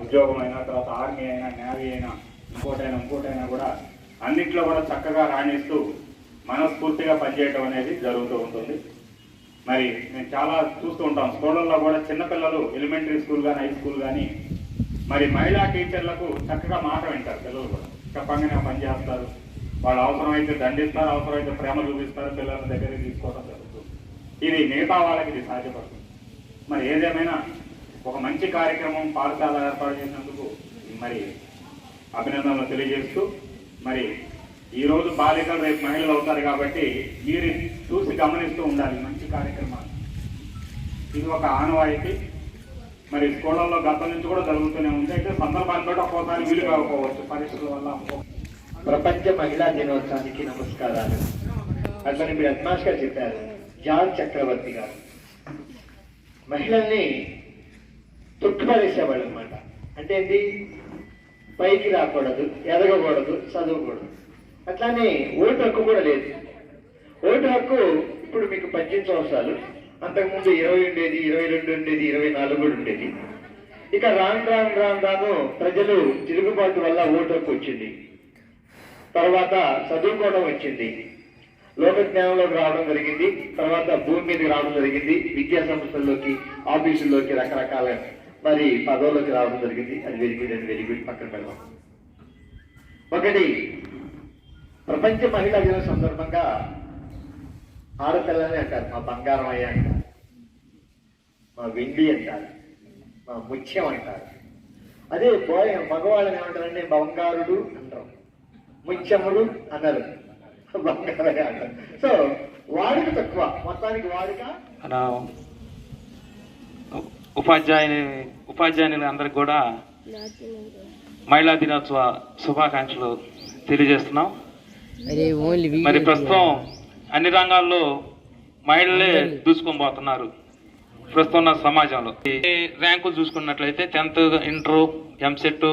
ఉద్యోగం అయినా, తర్వాత ఆర్మీ అయినా, నేవీ అయినా, ఇంకోటైనా కూడా అన్నింటిలో కూడా చక్కగా రాణిస్తూ మనస్ఫూర్తిగా పనిచేయడం అనేది జరుగుతూ ఉంటుంది. మరి మేము చాలా చూస్తూ ఉంటాం స్కూళ్ళల్లో కూడా చిన్నపిల్లలు ఎలిమెంటరీ స్కూల్ కానీ హై స్కూల్ కానీ మరి మహిళా టీచర్లకు చక్కగా మాట వింటారు. పిల్లలు కూడా చెప్పంగానే పని చేస్తారు. వాళ్ళు అవసరమైతే దండిస్తారు, అవసరమైతే ప్రేమ చూపిస్తారు, పిల్లల దగ్గరికి తీసుకోవడం జరుగుతుంది. ఇది మిగతా వాళ్ళకి ఇది సాధ్యపడుతుంది. మరి ఏదేమైనా ఒక మంచి కార్యక్రమం పాఠశాల ఏర్పాటు చేసినందుకు మరి అభినందనలు తెలియజేస్తూ, మరి ఈరోజు బాలికలు రేపు మహిళలు అవుతారు కాబట్టి మీరు చూసి గమనిస్తూ ఉండాలి మంచి కార్యక్రమాలు. ఇది ఒక ఆనవాయితీ. మరి స్కూళ్ళల్లో గతం నుంచి కూడా జరుగుతూనే ఉంది. అయితే సందర్భాన్ని బట్టి ఒక్కోసారి వీలు కాకపోవచ్చు పరీక్షల వల్ల. ప్రపంచ మహిళా దినోత్సవానికి నమస్కారాలు. అట్లని మీరు అడ్మాస్గా చెప్పారు జాన్ చక్రవర్తి గారు. మహిళల్ని తొట్టుపడేసేవాళ్ళు అనమాట. అంటే ఏంటి, పైకి రాకూడదు, ఎదగకూడదు, చదవకూడదు. అట్లానే ఓటు హక్కు కూడా లేదు. ఓటు హక్కు ఇప్పుడు మీకు 18 సంవత్సరాలు, అంతకుముందు 20 ఉండేది, 22 ఉండేది, 24 కూడా ఉండేది. ఇక రాను ప్రజలు తిరుగుబాటు వల్ల ఓటు హక్కు వచ్చింది. తర్వాత చదువుకోవడం వచ్చింది, లోక జ్ఞానంలోకి రావడం జరిగింది, తర్వాత భూమి మీదకి రావడం జరిగింది, విద్యా సంస్థల్లోకి, ఆఫీసుల్లోకి, రకరకాల మరి పదవుల్లోకి రావడం జరిగింది. అది వెరీ గుడ్ పక్కన పెడదాం. ఒకటి, ప్రపంచ మహిళా దినం సందర్భంగా ఆడపిల్లని అంటారు మా బంగారం అయ్యా అంటారు, మా వెండి అంటారు, మా ముత్యం అంటారు. అదే మగవాళ్ళని ఏమంటారంటే బంగారుడు అంటారు, ముత్యముడు అన్నారు, బంగారయ్య అంటారు. సో వాడుక తక్కువ, మొత్తానికి వాడుక. ఉపాధ్యాయులు అందరికి కూడా మహిళా దినోత్సవ శుభాకాంక్షలు తెలియజేస్తున్నాం. మరి ప్రస్తుతం అన్ని రంగాల్లో మహిళలే దూసుకొని పోతున్నారు. ప్రస్తుతం ఉన్న సమాజంలో ర్యాంకులు చూసుకున్నట్లయితే 10th, ఇంటర్, ఎంసెట్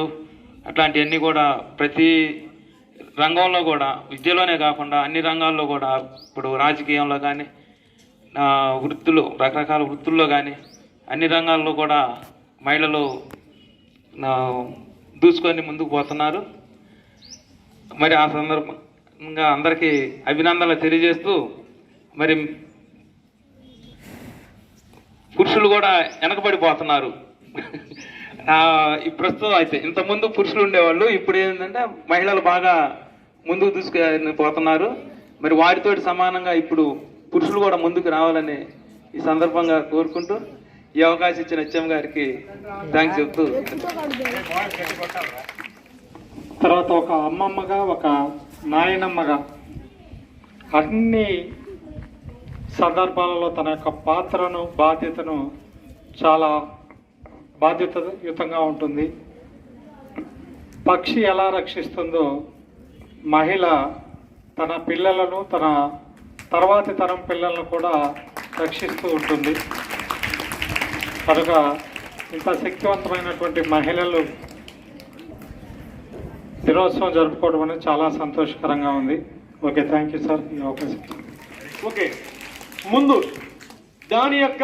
అట్లాంటివన్నీ కూడా ప్రతి రంగంలో కూడా, విద్యలోనే కాకుండా అన్ని రంగాల్లో కూడా, ఇప్పుడు రాజకీయంలో కానీ, రకరకాల వృత్తుల్లో కానీ అన్ని రంగాల్లో కూడా మహిళలు దూసుకొని ముందుకు పోతున్నారు. మరి ఆ సందర్భంగా అందరికీ అభినందనలు తెలియజేస్తూ, మరి పురుషులు కూడా వెనకబడిపోతున్నారు. ఈ ప్రస్తుతం అయితే ఇంతకుముందు పురుషులు ఉండేవాళ్ళు, ఇప్పుడు ఏంటంటే మహిళలు బాగా ముందుకు దూసుకొని పోతున్నారు. మరి వారితోటి సమానంగా ఇప్పుడు పురుషులు కూడా ముందుకు రావాలని ఈ సందర్భంగా కోరుకుంటూ, ఈ అవకాశం ఇచ్చిన హెచ్ఎం గారికి థ్యాంక్స్ చెప్తూ, తర్వాత ఒక అమ్మమ్మగా, ఒక నాయనమ్మగా అన్ని సందర్భాలలో తన యొక్క పాత్రను, బాధ్యతను చాలా బాధ్యతాయుతంగా ఉంటుంది. పక్షి ఎలా రక్షిస్తుందో మహిళ తన పిల్లలను, తన తర్వాతి తరం పిల్లలను కూడా రక్షిస్తూ ఉంటుంది. కనుక ఇంత శక్తివంతమైనటువంటి మహిళలు దినోత్సవం జరుపుకోవడం అనేది చాలా సంతోషకరంగా ఉంది. ఓకే, థ్యాంక్ యూ సార్ ఈ అవకాశం. ఓకే, ముందు దాని యొక్క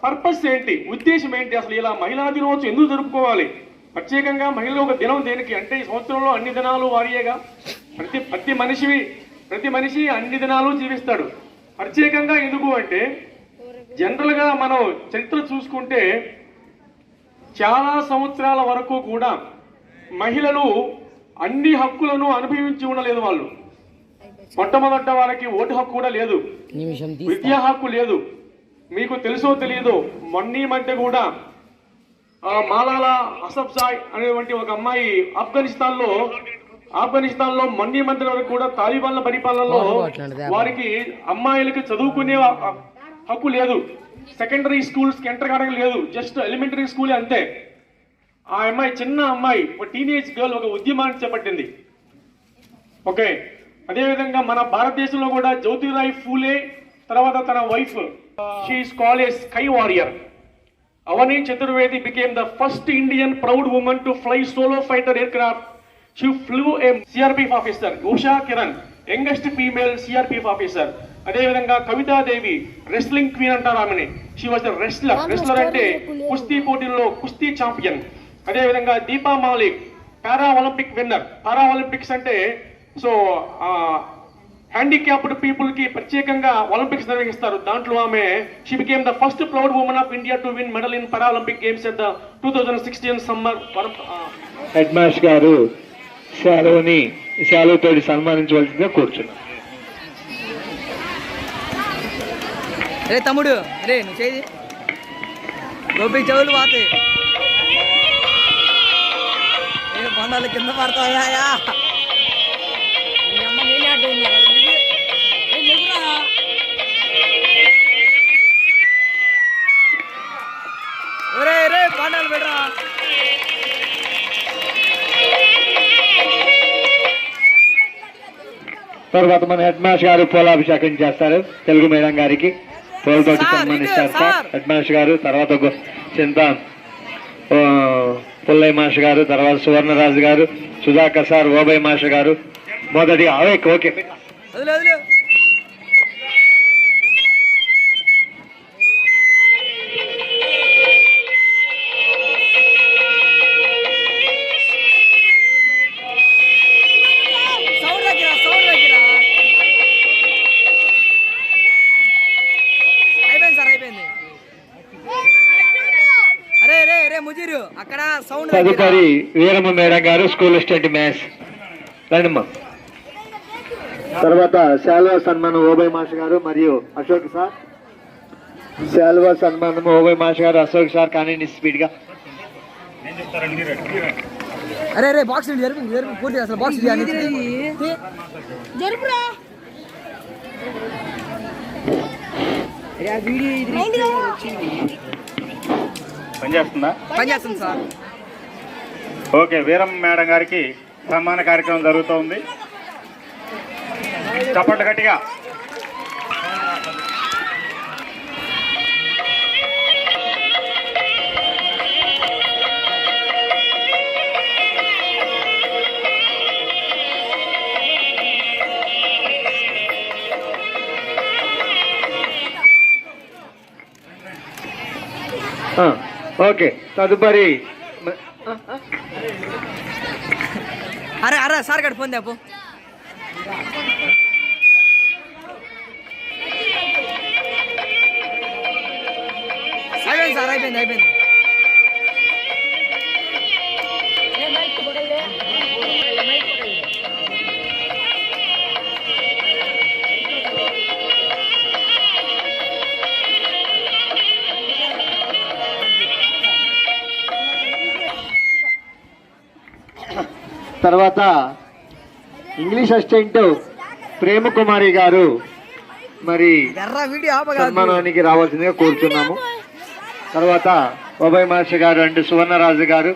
పర్పస్ ఏంటి, ఉద్దేశం ఏంటి, అసలు ఇలా మహిళా దినోత్సవం ఎందుకు జరుపుకోవాలి, ప్రత్యేకంగా మహిళలు ఒక దినం దేనికి అంటే, ఈ సంవత్సరంలో అన్ని దినాలు వారియేగా, ప్రతి మనిషి అన్ని దినాలు జీవిస్తాడు. ప్రత్యేకంగా ఎందుకు అంటే, జనరల్గా మనం చరిత్ర చూసుకుంటే చాలా సంవత్సరాల వరకు కూడా మహిళలు అన్ని హక్కులను అనుభవించి ఉండలేదు. వాళ్ళు మొట్టమొదట వారికి ఓటు హక్కు కూడా లేదు, విద్యా హక్కు లేదు. మీకు తెలుసో తెలియదో, మొన్న మధ్య కూడా మాలాలా అసఫ్జాయ్ అనేటువంటి ఒక అమ్మాయి ఆఫ్ఘనిస్తాన్లో మొన్న మధ్య వరకు కూడా తాలిబాన్ల పరిపాలనలో వారికి అమ్మాయిలకి చదువుకునే హక్కు లేదు. సెకండరీ స్కూల్స్కి ఎంటర్ కావడం లేదు, జస్ట్ ఎలిమెంటరీ స్కూలే అంతే. ఆ అమ్మాయి, చిన్న అమ్మాయి, ఒక టీనేజ్ గర్ల్, ఒక ఉద్యమాన్ని చేపట్టింది. ఓకే, అదేవిధంగా మన భారతదేశంలో కూడా జ్యోతిరాయ్ ఫూలే తర్వాత తన wife, she is called a sky warrior. Avani Chaturvedi became the first Indian proud woman to fly solo fighter aircraft. She flew a CRPF officer. Usha Kiran, youngest female CRPF officer. అదేవిధంగా కవితాదేవి, రెస్లింగ్ క్వీన్ అంటారు ఆమెని. She was the wrestler అంటే కుస్తీ పోటీల్లో కుస్తీ champion. అదేవిధంగా Deepa Malik para Olympic winner. Para Olympics అంటే so handicapped people కి ప్రత్యేకంగా ఒలింపిక్స్ నిర్వహిస్తారు. దాంట్లో ఆమె she became the first proud women of India to win medal in para Olympic games at the 2016 summer. Headmaster గారు శాలుతో సన్మానించవలసిందిగా కూర్చున్నారు. రే తమ్ముడు, రే నువ్వు చేయి గోపి చెవులు పోతాయి. బండాలు కింద పడతాయా? రే బండాలు పెట్టరా. తర్వాత మన హెడ్ మాస్టర్ గారు పూలాభిషేకం చేస్తారు. తెలుగు మేడం గారికి పూలతోటి సన్మానిస్తారు సార్ హెడ్ మాస్టర్ గారు. తర్వాత చింత పుల్లయ్య మాస్టర్ గారు, తర్వాత సువర్ణరాజు గారు, సుధాకర్ సార్, ఓబయ్య మాస్టర్ గారు మొదటిగా. ఓకే తదుపరి వీరమ్మ మేడం గారు, స్కూల్ అసిస్టెంట్ మ్యాథ్స్. రండమ్మా. తర్వాత శాల్వా సన్మానం ఓబయ్ మాస్టర్ గారు మరియు అశోక్ సార్. శాల్వా సన్మానం ఓబయ్ మాస్టర్ గారు, అశోక్ సార్. కానీ స్పీడ్ గా అరే బాక్స్ పూర్తి అసలు బాక్స్ పనిచేస్తుంది సార్. ఓకే, వీరమ్మ మేడం గారికి సన్మాన కార్యక్రమం జరుగుతోంది. చప్పట్లు గట్టిగా. ఓకే, తదుపరి అరే సార్ గడి ఫోన్ దేపు. అయిపోయింది సార్, అయిపోయింది. తర్వాత ఇంగ్లీష్ అసిస్టెంట్ ప్రేమ కుమారి గారు మరి సన్మానానికి రావాల్సిందిగా కోరుతున్నాము. తర్వాత ఓబయ్ మాస్టర్ గారు అండ్ సువర్ణరాజు గారు.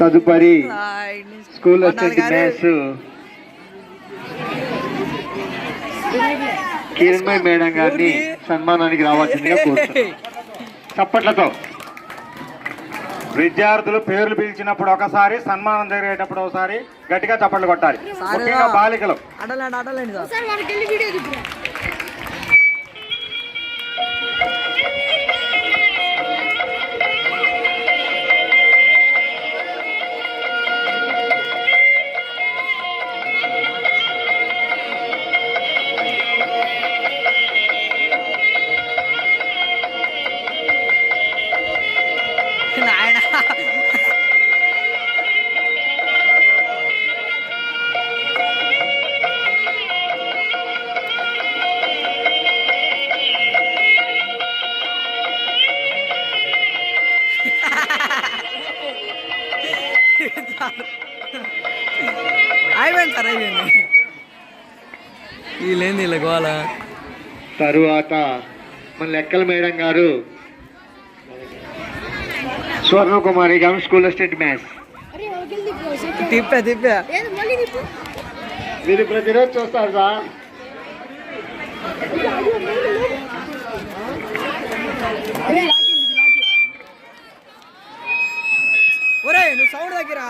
తదుపరి school assistant maths Kiranmay madam గారిని సన్మానానికి రావాల్సిందిగా కోరుతున్నాం. చప్పట్లతో. విద్యార్థులు పేర్లు పిలిచినప్పుడు ఒకసారి, సన్మానం జరిగేటప్పుడు ఒకసారి గట్టిగా చప్పట్లు కొట్టాలి. ముఖ్యంగా బాలికలు. అయిపోయింది సార్, అయిపోయింది. వీళ్ళేంది ఇలా గోల. తరువాత మన లెక్కల మేడం గారు స్వర్ణకుమారి గారు స్కూల్ అసిస్టెంట్ మ్యాథ్స్. తిప్పా మీరు ప్రతిరోజు చూస్తారు సార్. ఒరే నువ్వు సౌండ్ దగ్గర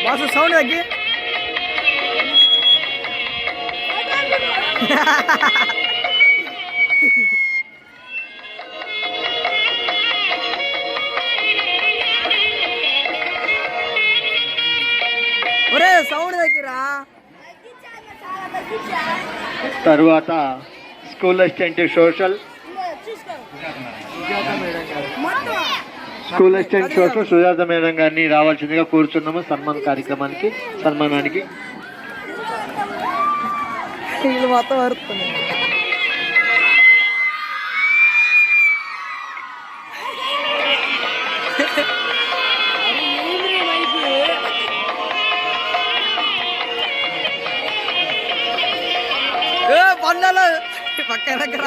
బాసు సౌండ్ తగ్గి ఒరే సౌండ్ దగ్గర. తరువాత school assistant social Sujatha madam గారిని రావాల్సిందిగా కూర్చున్నాము సన్మానానికి. వీళ్ళు మొత్తం వరుతున్నాయి. పండాలు పక్క దగ్గర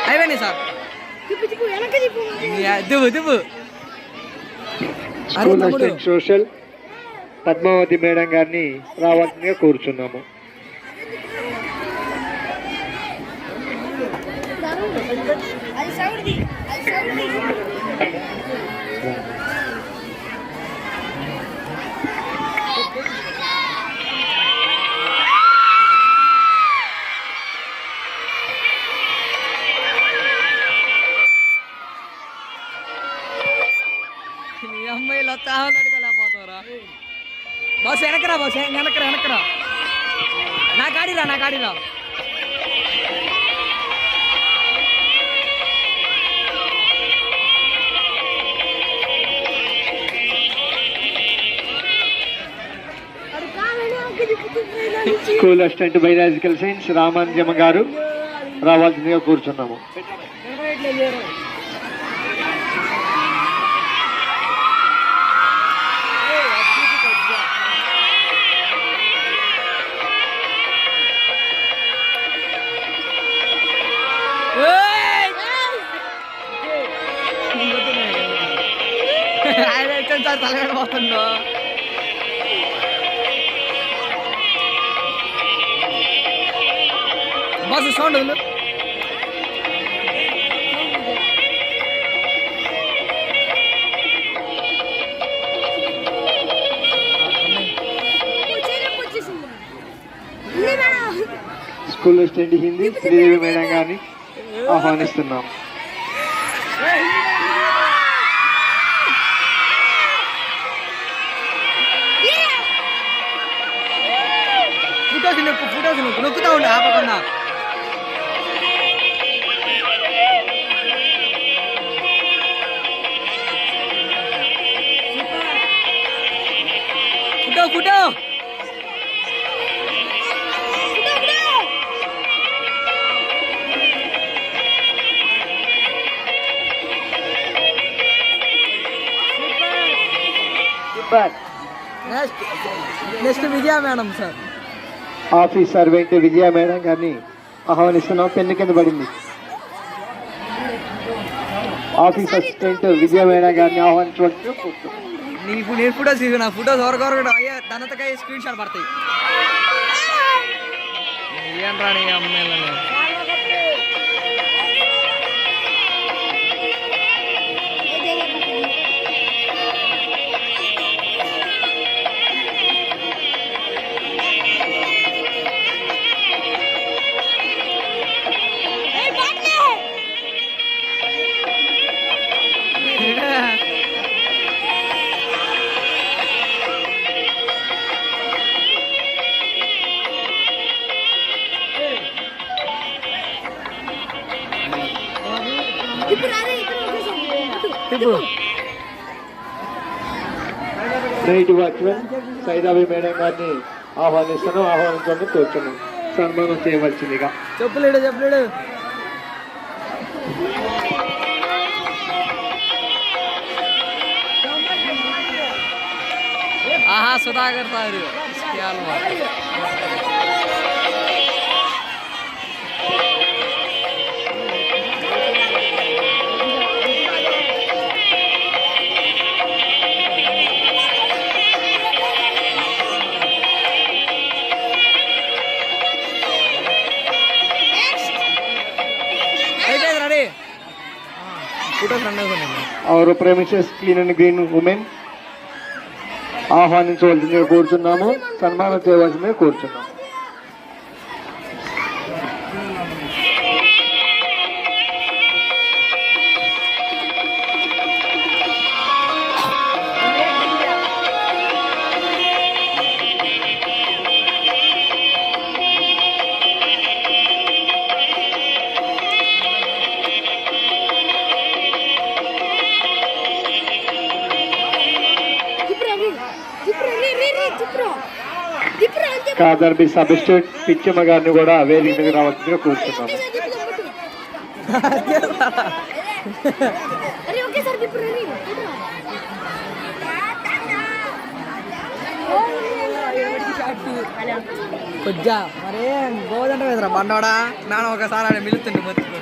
అయిపోయింది సార్. దివ్వు school assistant social Padmavathi madam గారిని రావాల్సిందిగా కూర్చున్నాము. అమ్మాయిలు వస్తా అడగలేకపోతారా. బాస్ వెనకరా బాస్ వెనకరా నా గాడిరా. School assistant biological science Ramanjamma గారు రావాల్సిందిగా కూర్చున్నాము. తలగడబోతుందో బాస్ సౌండ్ ఉంది. School assistant Hindi Sridevi madam గారిని ఆహ్వానిస్తున్నాం. ఫోటోస్ నొక్కుతా ఉండే ఆపకుండా. Photo next Vijaya madam sir. Office servant Vijaya madam గారిని ఆహ్వానిస్తున్నాం. పెన్ను కింద పడింది. ఆఫీస్ అసిస్టెంట్ విజయ మేడం గారిని ఆహ్వానించవచ్చు. ఇప్పుడు నేను ఫోటోస్ తీసుకున్నా. ఫోటోస్ ఎవరికొరకు అయ్యా తనతకాయ స్క్రీన్ షాట్ పడతాయి. ఏం రాని అమ్మాయిలని ఇప్పుడు నైట్ వాచ్మెన్ సైదాబి మేడం గారిని ఆహ్వానించండి కూర్చున్నాం సన్మానం చేయవలసిందిగా. చెప్పలేడు ఆహా Sudhakar sir ready photos our premises clean and green women ఆహ్వానించవలసిందిగా కూర్చున్నాము, సన్మానం చేయవలసిందిగా కూర్చున్నాము. ఖాదర్ బి సబ్స్టిట్యూట్ పిచ్చమ్మ గారిని కూడా వేదిక మీద రావాల్సిందిగా కూర్చున్నాము. కొద్దిగా మరే గోదంట వేదరా బండవాడా నాన్న ఒకసారి ఆయన మిలుతుండే మర్చిపోయి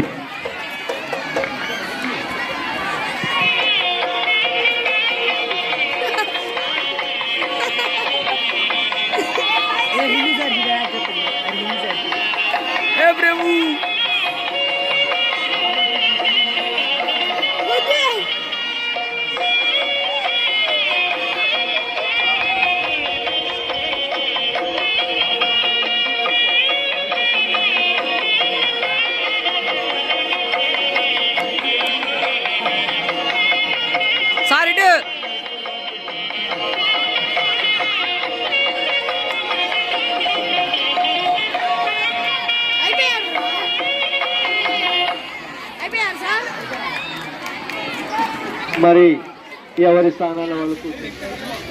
ప్రభు సారీ మరి ఎవరి స్థానాల వాళ్ళు కూర్చుంటారు.